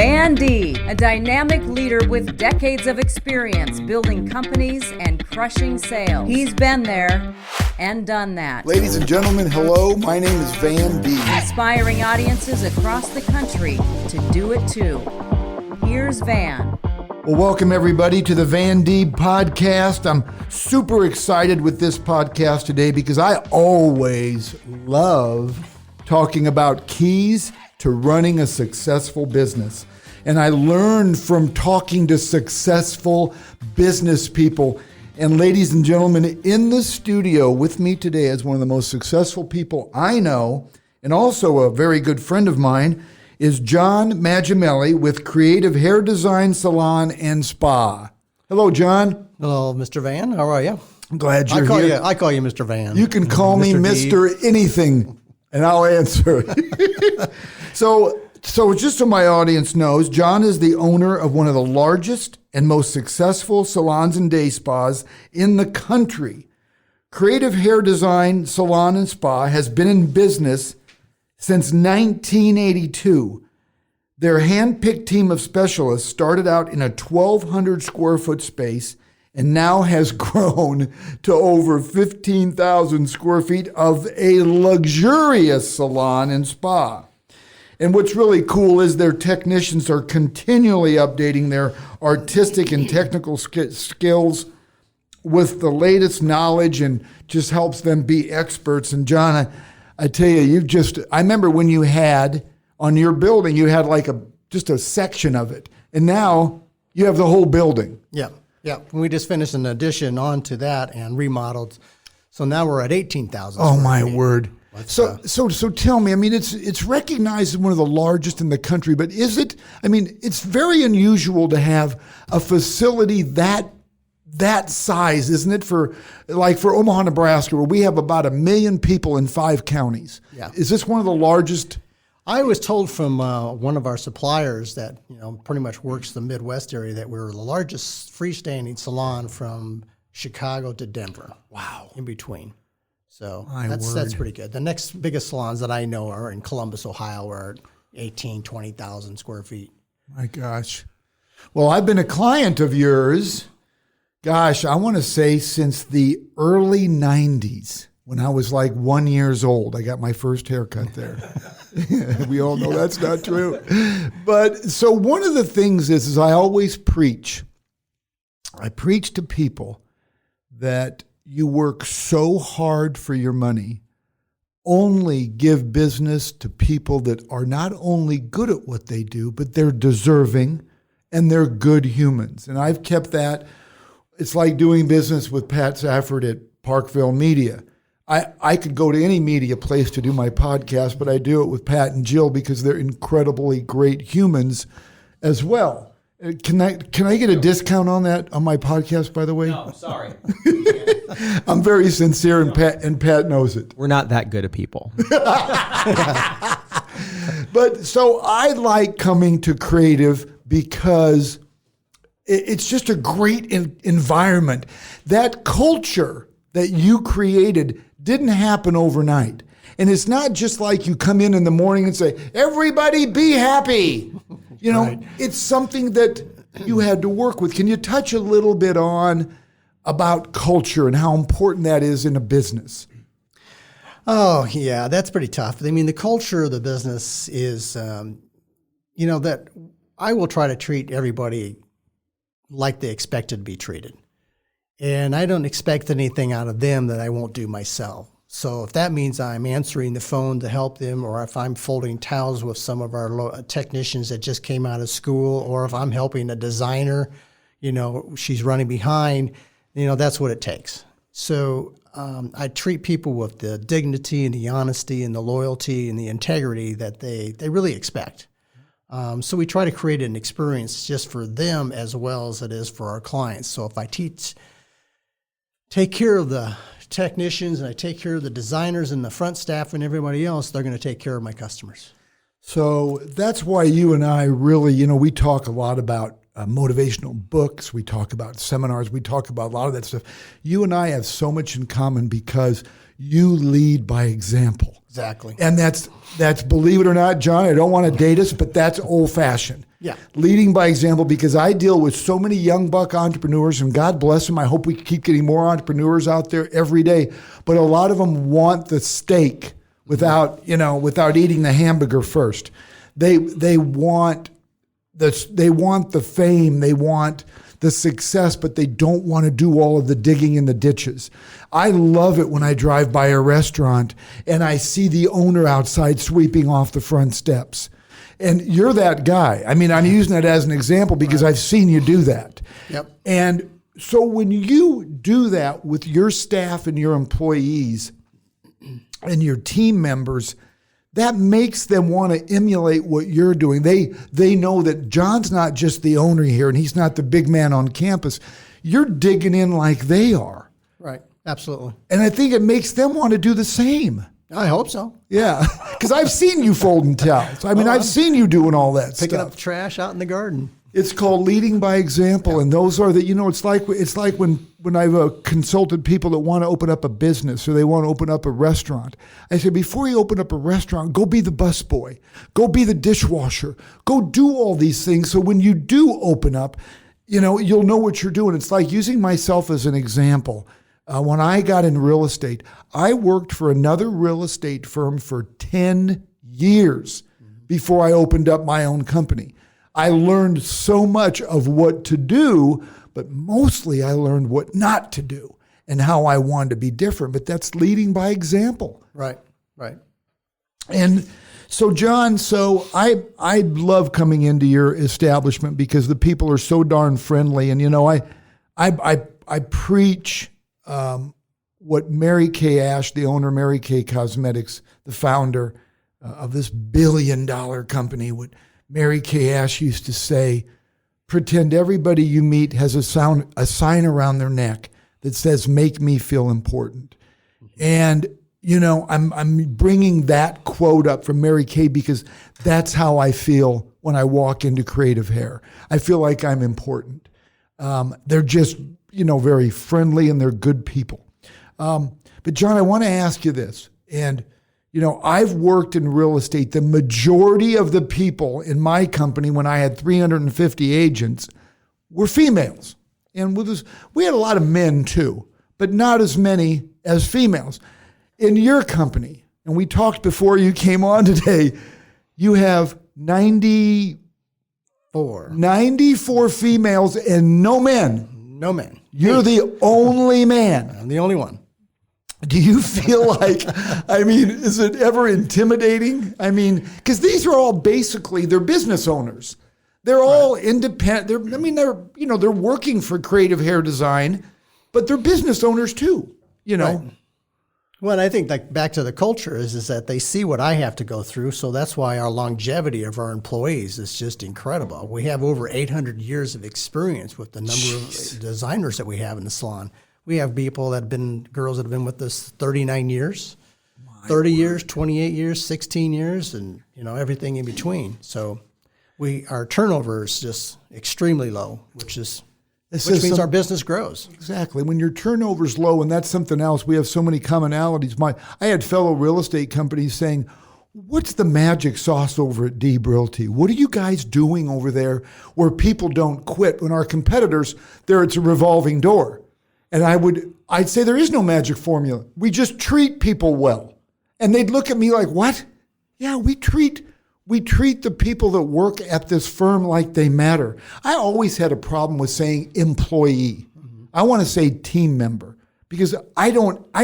Van D, a dynamic leader with decades of experience building companies and crushing sales. He's been there and done that. Ladies and gentlemen, hello. My name is Van D. Inspiring audiences across the country to do it too. Here's Van. Well, welcome everybody to the Van D podcast. I'm super excited with this podcast today because I always love talking about keys to running a successful business. And I learned from talking to successful business people. And ladies and gentlemen, in the studio with me today is one of the most successful people I know, and also a very good friend of mine, is John Mangiameli with Creative Hair Design, Salon, and Spa. Hello, John. Hello, Mr. Van. How are you? I'm glad you're here. I call you Mr. Van. You can call me Mr. Anything, and I'll answer. So just so my audience knows, John is the owner of one of the largest and most successful salons and day spas in the country. Creative Hair Design, Salon, and Spa has been in business since 1982. Their hand-picked team of specialists started out in a 1,200 square foot space and now has grown to over 15,000 square feet of a luxurious salon and spa. And what's really cool is their technicians are continually updating their artistic and technical skills with the latest knowledge and just helps them be experts. And John, I tell you, I remember when you had on your building, you had like just a section of it. And now you have the whole building. Yeah. We just finished an addition onto that and remodeled. So now we're at 18,000. Oh, my word. So tell me, I mean, it's recognized as one of the largest in the country, but is it? I mean, it's very unusual to have a facility that size, isn't it? For Omaha, Nebraska, where we have about 1 million people in 5 counties. Yeah. Is this one of the largest? I was told from one of our suppliers that pretty much works the Midwest area that we're the largest freestanding salon from Chicago to Denver. Wow. In between. So My that's word. pretty good. The next biggest salons that I know are in Columbus, Ohio, where 20,000 square feet. My gosh. Well, I've been a client of yours, gosh, I want to say since the early 90s, when I was like 1 year old. I got my first haircut there. We all know that's not true. But so one of the things is I always preach. I preach to people that you work so hard for your money. Only give business to people that are not only good at what they do, but they're deserving and they're good humans. And I've kept that. It's like doing business with Pat Safford at Parkville Media. I could go to any media place to do my podcast, but I do it with Pat and Jill because they're incredibly great humans as well. Can I get a discount on that on my podcast, by the way? No, sorry. I'm very sincere, and Pat knows it. We're not that good at people. But so I like coming to Creative because it's just a great environment. That culture that you created didn't happen overnight. And it's not just like you come in the morning and say, everybody be happy. Right. It's something that you had to work with. Can you touch a little bit on about culture and how important that is in a business? Oh, yeah, that's pretty tough. I mean, the culture of the business is, that I will try to treat everybody like they expected to be treated. And I don't expect anything out of them that I won't do myself. So if that means I'm answering the phone to help them, or if I'm folding towels with some of our technicians that just came out of school, or if I'm helping a designer, she's running behind, that's what it takes. So I treat people with the dignity and the honesty and the loyalty and the integrity that they really expect. So we try to create an experience just for them as well as it is for our clients. So if I take care of the technicians and I take care of the designers and the front staff and everybody else, they're going to take care of my customers. So that's why you and I really, we talk a lot about motivational books. We talk about seminars. We talk about a lot of that stuff. You and I have so much in common because you lead by example. Exactly. And that's believe it or not, John, I don't want to date us, but that's old fashioned. Yeah. Leading by example, because I deal with so many young buck entrepreneurs, and God bless them. I hope we keep getting more entrepreneurs out there every day. But a lot of them want the steak without eating the hamburger first. They want the fame, they want the success, but they don't want to do all of the digging in the ditches. I love it when I drive by a restaurant and I see the owner outside sweeping off the front steps. And you're that guy. I mean, I'm using that as an example because I've seen you do that. Yep. And so when you do that with your staff and your employees and your team members, that makes them want to emulate what you're doing. They know that John's not just the owner here and he's not the big man on campus. You're digging in like they are. Right. Absolutely. And I think it makes them want to do the same. I hope so. Yeah. Because I've seen you folding towels. I mean, I've seen you doing all that Picking stuff. up the trash out in the garden. It's called leading by example, and those are it's like when I've consulted people that want to open up a business or they want to open up a restaurant. I say, before you open up a restaurant, go be the busboy, go be the dishwasher, go do all these things. So when you do open up, you'll know what you're doing. It's like using myself as an example. When I got in real estate, I worked for another real estate firm for 10 years before I opened up my own company. I learned so much of what to do, but mostly I learned what not to do and how I wanted to be different. But that's leading by example. Right, right. And so, John, I love coming into your establishment because the people are so darn friendly. And, I preach what Mary Kay Ash, the owner of Mary Kay Cosmetics, the founder of this billion-dollar company, what Mary Kay Ash used to say, pretend everybody you meet has a sign around their neck that says, make me feel important. And, I'm bringing that quote up from Mary Kay because that's how I feel when I walk into Creative Hair. I feel like I'm important. They're just, very friendly and they're good people. But John, I want to ask you this. And, I've worked in real estate. The majority of the people in my company, when I had 350 agents, were females. And we had a lot of men too, but not as many as females. In your company, and we talked before you came on today, you have 94 females and no men. No men. You're the only man. I'm the only one. Do you feel like, is it ever intimidating? Because these are all they're business owners. They're all independent. They're working for Creative Hair Design, but they're business owners too, Right. Well, I think back to the culture is that they see what I have to go through. So that's why our longevity of our employees is just incredible. We have over 800 years of experience with the number of designers that we have in the salon. We have girls that have been with us 39 years, 30 years, 28 years, 16 years, and everything in between. So our turnover is just extremely low, which means our business grows. Exactly. When your turnover's low, and that's something else, we have so many commonalities. I had fellow real estate companies saying, what's the magic sauce over at Deeb Realty? What are you guys doing over there where people don't quit? When our competitors, it's a revolving door. And I'd say there is no magic formula. We just treat people well. And they'd look at me like, what? Yeah, we treat the people that work at this firm like they matter. I always had a problem with saying employee. Mm-hmm. I want to say team member because I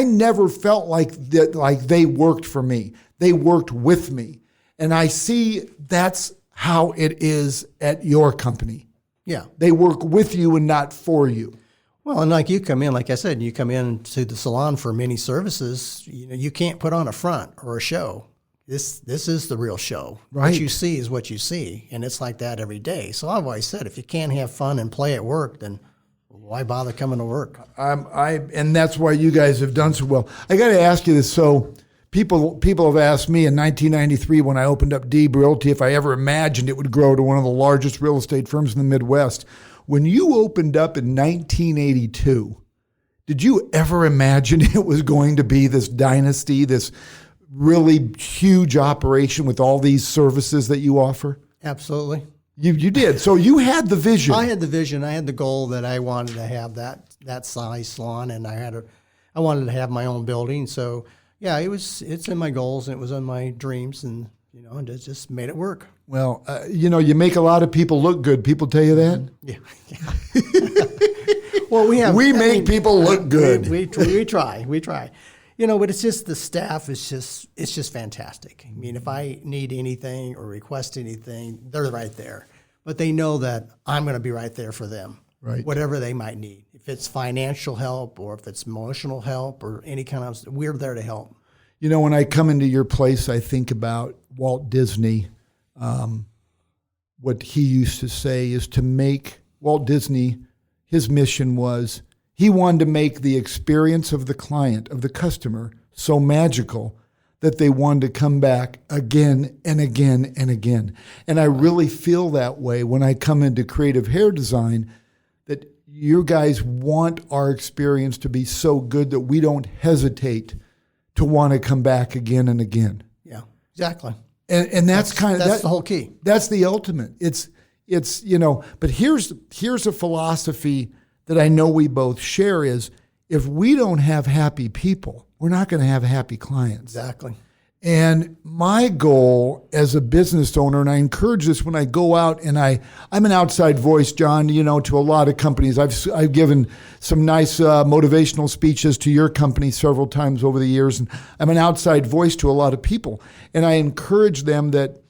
never felt like they worked for me. They worked with me. And I see that's how it is at your company. Yeah. They work with you and not for you. Well, and like I said, you come in to the salon for many services, you can't put on a front or a show. This is the real show. Right. What you see is what you see, and it's like that every day. So I've always said, if you can't have fun and play at work, then why bother coming to work? And that's why you guys have done so well. I got to ask you this. So people have asked me in 1993 when I opened up Deeb Realty if I ever imagined it would grow to one of the largest real estate firms in the Midwest. When you opened up in 1982, did you ever imagine it was going to be this dynasty, this really huge operation with all these services that you offer? Absolutely. You did. So you had the vision. I had the vision. I had the goal that I wanted to have that size salon, and I wanted to have my own building. So yeah, it's in my goals, and it was in my dreams, and and it just made it work. Well, you make a lot of people look good. People tell you that? Yeah. Well, we make people look good. We try. But it's just the staff is just fantastic. I mean, if I need anything or request anything, they're right there. But they know that I'm going to be right there for them. Right. Whatever they might need. If it's financial help or if it's emotional help or any kind of, we're there to help. When I come into your place, I think about Walt Disney. What he used to say is to make Walt Disney, his mission was he wanted to make the experience of the client, of the customer, so magical that they wanted to come back again and again and again. And I really feel that way when I come into creative hair design, that you guys want our experience to be so good that we don't hesitate to want to come back again and again. Yeah, exactly. And that's the whole key. That's the ultimate. It's but here's a philosophy that I know we both share is if we don't have happy people, we're not going to have happy clients. Exactly. And my goal as a business owner, and I encourage this when I go out, and I'm an outside voice, John, to a lot of companies. I've given some nice motivational speeches to your company several times over the years, and I'm an outside voice to a lot of people. And I encourage them that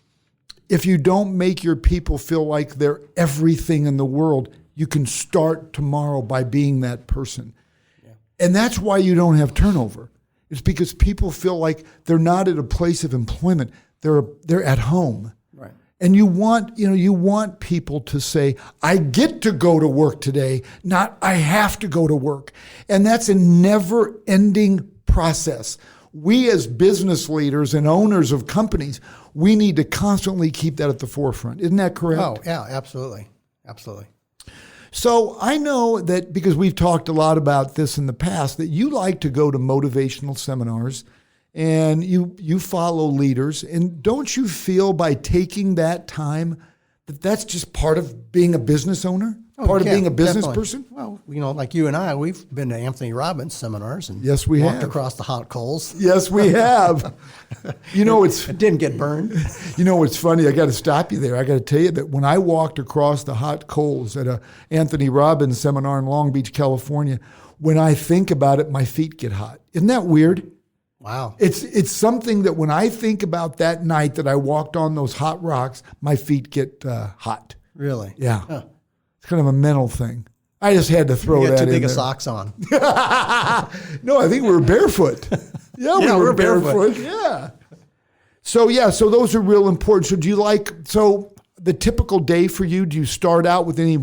if you don't make your people feel like they're everything in the world, you can start tomorrow by being that person. Yeah. And that's why you don't have turnover. It's because people feel like they're not at a place of employment. They're at home. Right. And you want people to say, I get to go to work today, not I have to go to work. And that's a never-ending process. We as business leaders and owners of companies, we need to constantly keep that at the forefront. Isn't that correct? Oh, yeah, absolutely. Absolutely. So I know that because we've talked a lot about this in the past, that you like to go to motivational seminars and you follow leaders. And don't you feel by taking that time that that's just part of being a business owner? Part of being a business person? Well, like you and I, we've been to Anthony Robbins seminars and yes, we walked have. Across the hot coals. Yes, we have. It didn't get burned. It's funny. I got to stop you there. I got to tell you that when I walked across the hot coals at a Anthony Robbins seminar in Long Beach, California, when I think about it, my feet get hot. Isn't that weird? Wow. It's something that when I think about that night that I walked on those hot rocks, my feet get hot. Really? Yeah. Huh. It's kind of a mental thing. I just had to throw that in there. You got too big of socks on. No, I think we were barefoot. Yeah, we were barefoot. Yeah. So those are real important. So do you the typical day for you, do you start out with any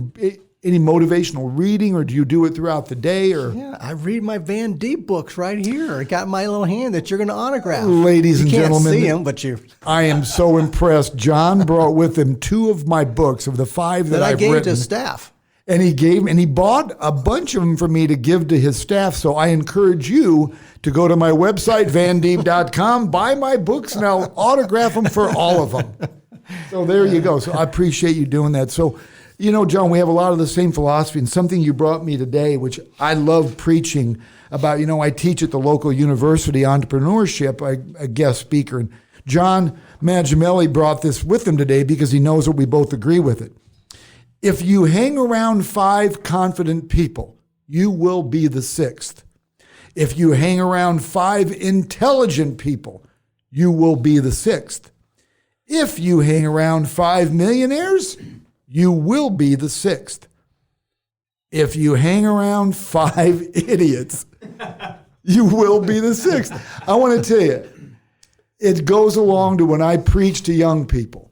motivational reading, or do you do it throughout the day? Or yeah, I read my Van Deep books right here. I got my little hand that you're going to autograph. Ladies and gentlemen, you can't see them, but you. I am so impressed. John brought with him 2 of my books of the 5 that I've I gave written. to staff. And he bought a bunch of them for me to give to his staff. So I encourage you to go to my website, vandeep.com, buy my books, and I'll autograph them for all of them. So there you go. So I appreciate you doing that. So, John, we have a lot of the same philosophy, and something you brought me today, which I love preaching about. I teach at the local university entrepreneurship, a guest speaker, and John Mangiameli brought this with him today because he knows that we both agree with it. If you hang around 5 confident people, you will be the 6th. If you hang around 5 intelligent people, you will be the 6th. If you hang around 5 millionaires, you will be the 6th. If you hang around 5 idiots, you will be the 6th. I want to tell you, it goes along to when I preach to young people.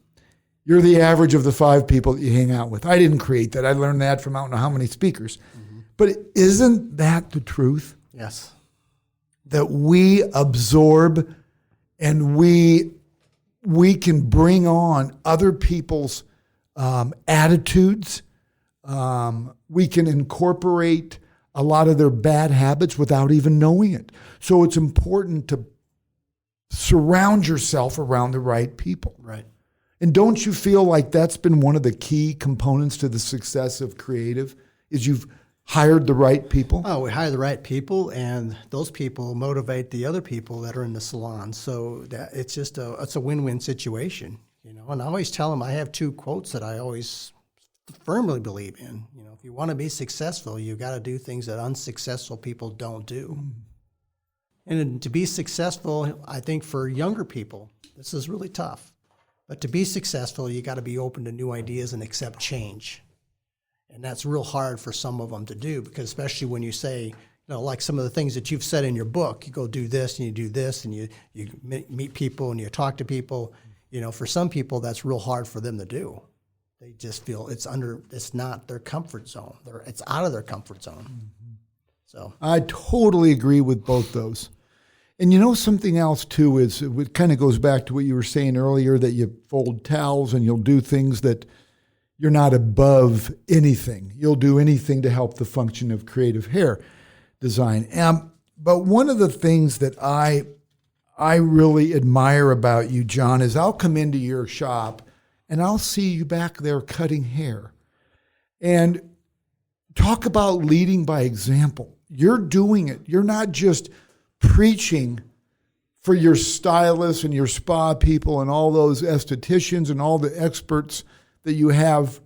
You're the average of the 5 people that you hang out with. I didn't create that. I learned that from I don't know how many speakers. Mm-hmm. But isn't that the truth? Yes. That we absorb and we can bring on other people's attitudes. We can incorporate a lot of their bad habits without even knowing it. So it's important to surround yourself around the right people. Right. And don't you feel like that's been one of the key components to the success of creative, is you've hired the right people? Oh, we hire the right people, and those people motivate the other people that are in the salon. So that it's just it's a win-win situation, you know. And I always tell them, I have 2 quotes that I always firmly believe in. You know, if you want to be successful, you got to do things that unsuccessful people don't do. And to be successful, I think for younger people, this is really tough. But to be successful, you got to be open to new ideas and accept change. And that's real hard for some of them to do, because especially when you say, you know, like some of the things that you've said in your book, you go do this and you do this and you meet people and you talk to people. You know, for some people, that's real hard for them to do. They just feel it's not their comfort zone. It's out of their comfort zone. Mm-hmm. So I totally agree with both those. And you know, something else too is, it kind of goes back to what you were saying earlier, that you fold towels and you'll do things that you're not above anything. You'll do anything to help the function of creative hair design. But one of the things that I really admire about you, John, is I'll come into your shop and I'll see you back there cutting hair. And talk about leading by example. You're doing it. You're not just preaching for your stylists and your spa people and all those estheticians and all the experts that you have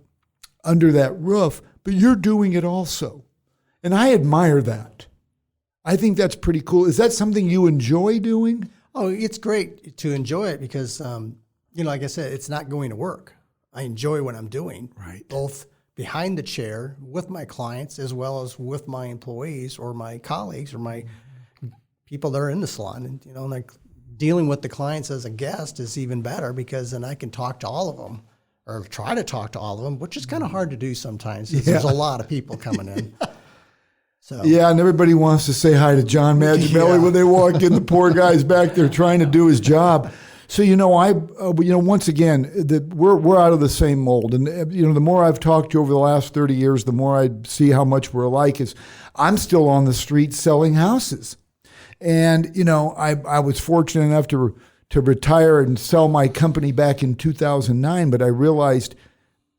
under that roof, but you're doing it also. And I admire that. I think that's pretty cool. Is that something you enjoy doing? Oh, it's great to enjoy it because, you know, like I said, it's not going to work. I enjoy what I'm doing, right? Both behind the chair with my clients as well as with my employees or my colleagues or my people that are in the salon. And, you know, like dealing with the clients as a guest is even better, because then I can talk to all of them, or try to talk to all of them, which is kind of hard to do sometimes. Yeah. There's a lot of people coming in. So yeah, and everybody wants to say hi to John Mangiameli when they walk in. The poor guy's back there trying to do his job. So, you know, once again, we're out of the same mold. And, you know, the more I've talked to you over the last 30 years, the more I see how much we're alike. Is I'm still on the street selling houses. And, you know, I was fortunate enough to retire and sell my company back in 2009, but I realized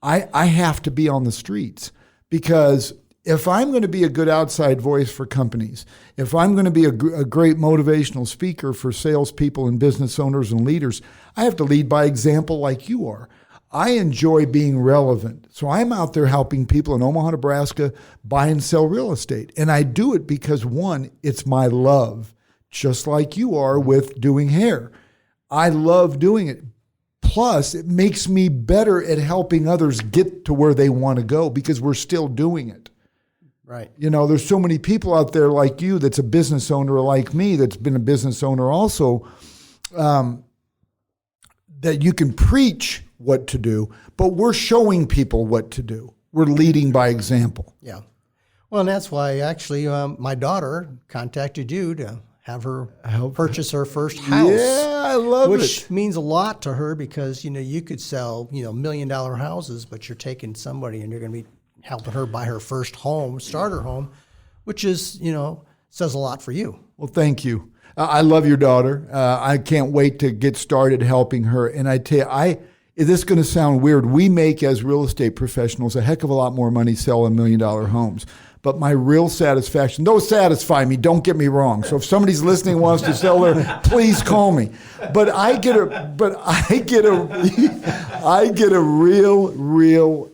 I have to be on the streets, because if I'm going to be a good outside voice for companies, if I'm going to be a great motivational speaker for salespeople and business owners and leaders, I have to lead by example like you are. I enjoy being relevant. So I'm out there helping people in Omaha, Nebraska buy and sell real estate. And I do it because, one, it's my love, just like you are with doing hair. I love doing it. Plus, it makes me better at helping others get to where they want to go, because we're still doing it. Right. You know, there's so many people out there like you that's a business owner, like me that's been a business owner also, that you can preach what to do, but we're showing people what to do. We're leading by example. Yeah. Well, and that's why actually my daughter contacted you to have her purchase her first house. Yeah, I love it. Which means a lot to her, because, you know, you could sell, you know, $1 million houses, but you're taking somebody and you're going to be helping her buy her first home, starter home, which is, you know, says a lot for you. Well, thank you. I love your daughter. I can't wait to get started helping her. And I tell you, this is going to sound weird. We make, as real estate professionals, a heck of a lot more money selling $1 million homes. But my real satisfaction, those satisfy me, don't get me wrong. So if somebody's listening and wants to sell there, please call me. But I get a real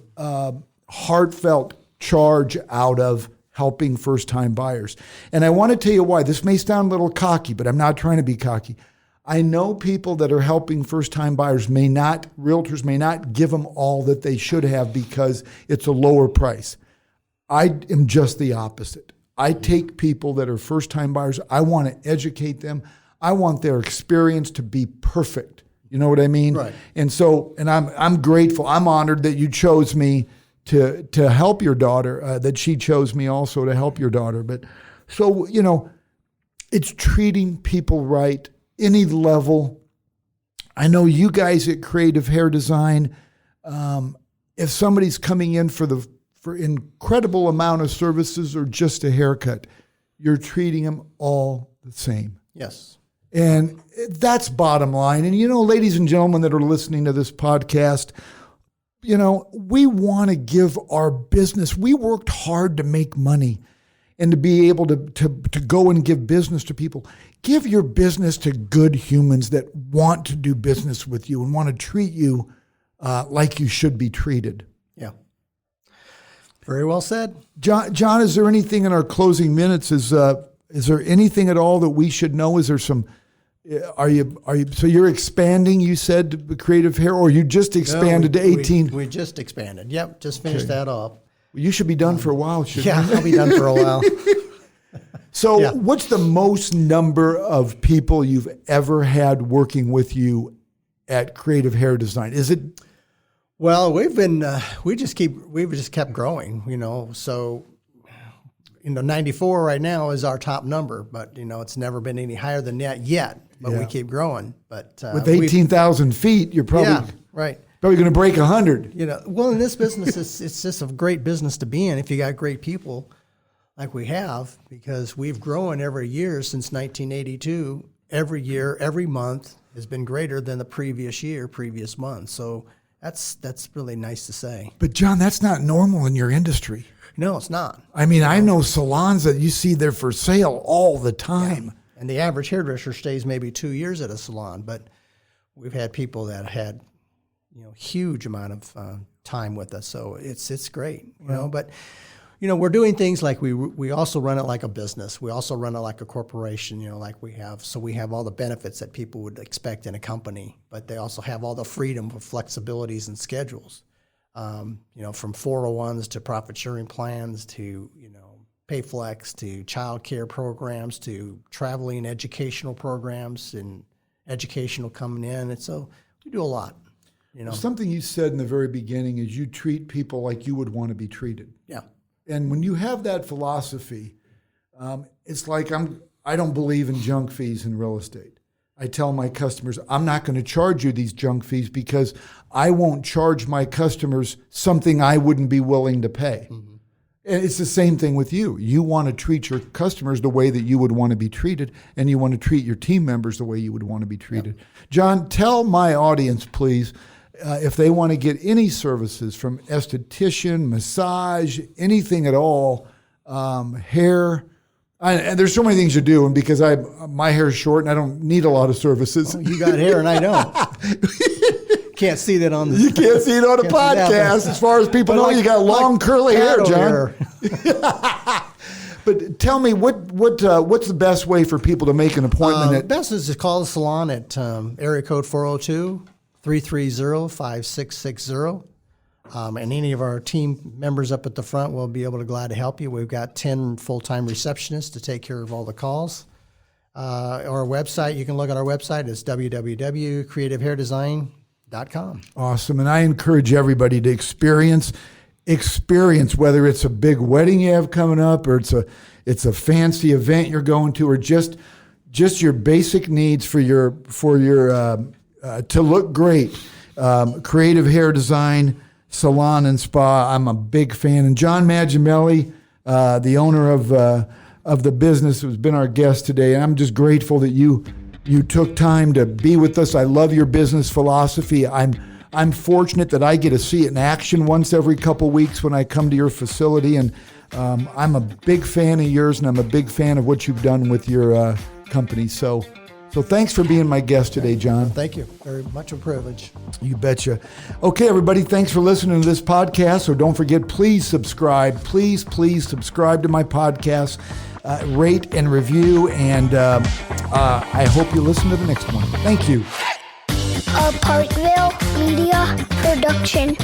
heartfelt charge out of helping first-time buyers. And I want to tell you why. This may sound a little cocky, but I'm not trying to be cocky. I know people that are helping first-time buyers realtors may not give them all that they should have because it's a lower price. I am just the opposite. I take people that are first-time buyers. I want to educate them. I want their experience to be perfect. You know what I mean? Right. And so, and I'm grateful. I'm honored that you chose me to help your daughter, that she chose me also to help your daughter. But so, you know, it's treating people right, any level. I know you guys at Creative Hair Design, if somebody's coming in for incredible amount of services or just a haircut, you're treating them all the same. Yes. And that's bottom line. And, ladies and gentlemen that are listening to this podcast, we want to give our business. We worked hard to make money and to be able to go and give business to people. Give your business to good humans that want to do business with you and want to treat you like you should be treated. Yeah. Very well said. John, is there anything in our closing minutes? Is there anything at all that we should know? Is there some? Are you? So you're expanding? You said to creative hair, or you just expanded to 18? We just expanded. Yep, just finished that off. You should be done for a while, shouldn't you? Yeah, I'll be done for a while. So, what's the most number of people you've ever had working with you at Creative Hair Design? Is it? Well, we've just kept growing, So, 94 right now is our top number, but it's never been any higher than that yet. But we keep growing. But with 18,000 feet, you're probably right. Probably going to break 100. Well, in this business, it's just a great business to be in if you got great people like we have, because we've grown every year since 1982. Every year, every month has been greater than the previous month. So that's really nice to say. But John, that's not normal in your industry. No, it's not. I mean, I know salons that you see there for sale all the time. Yeah. And the average hairdresser stays maybe 2 years at a salon, but we've had people that had huge amount of time with us. So it's great, but we're doing things like we also run it like a business. We also run it like a corporation, like we have. So we have all the benefits that people would expect in a company, but they also have all the freedom for flexibilities and schedules, from 401s to profit sharing plans to, pay flex to child care programs to traveling educational programs and educational coming in. And so we do a lot. Something you said in the very beginning is you treat people like you would want to be treated. Yeah. And when you have that philosophy, it's like I don't believe in junk fees in real estate. I tell my customers, I'm not going to charge you these junk fees because I won't charge my customers something I wouldn't be willing to pay. Mm-hmm. And it's the same thing with you. You want to treat your customers the way that you would want to be treated, and you want to treat your team members the way you would want to be treated. Yep. John, tell my audience, please, if they want to get any services from esthetician, massage, anything at all, hair. And there's so many things you do, and because my hair is short and I don't need a lot of services. Oh, you got hair and I don't. Can't see that on the You can't see it on a podcast. As far as people know, you got long curly hair, John. But tell me, what's the best way for people to make an appointment? Best is to call the salon at area code 402-330-5660. And any of our team members up at the front will be able to glad to help you. We've got 10 full-time receptionists to take care of all the calls. Our website, you can look at our website. It's www.creativehairdesign.com. Awesome. And I encourage everybody to experience, whether it's a big wedding you have coming up, or it's a fancy event you're going to, or just your basic needs for your to look great. Creative Hair Design, Salon and Spa. I'm a big fan. And John Mangiameli, the owner of the business, who's been our guest today. And I'm just grateful that you took time to be with us. I love your business philosophy. I'm fortunate that I get to see it in action once every couple weeks when I come to your facility. And I'm a big fan of yours, and I'm a big fan of what you've done with your company. So thanks for being my guest today, John. Thank you. Very much a privilege. You betcha. Okay, everybody, thanks for listening to this podcast. So don't forget, please subscribe. Please subscribe to my podcast. Rate and review, and I hope you listen to the next one. Thank you. A Parkville Media Production.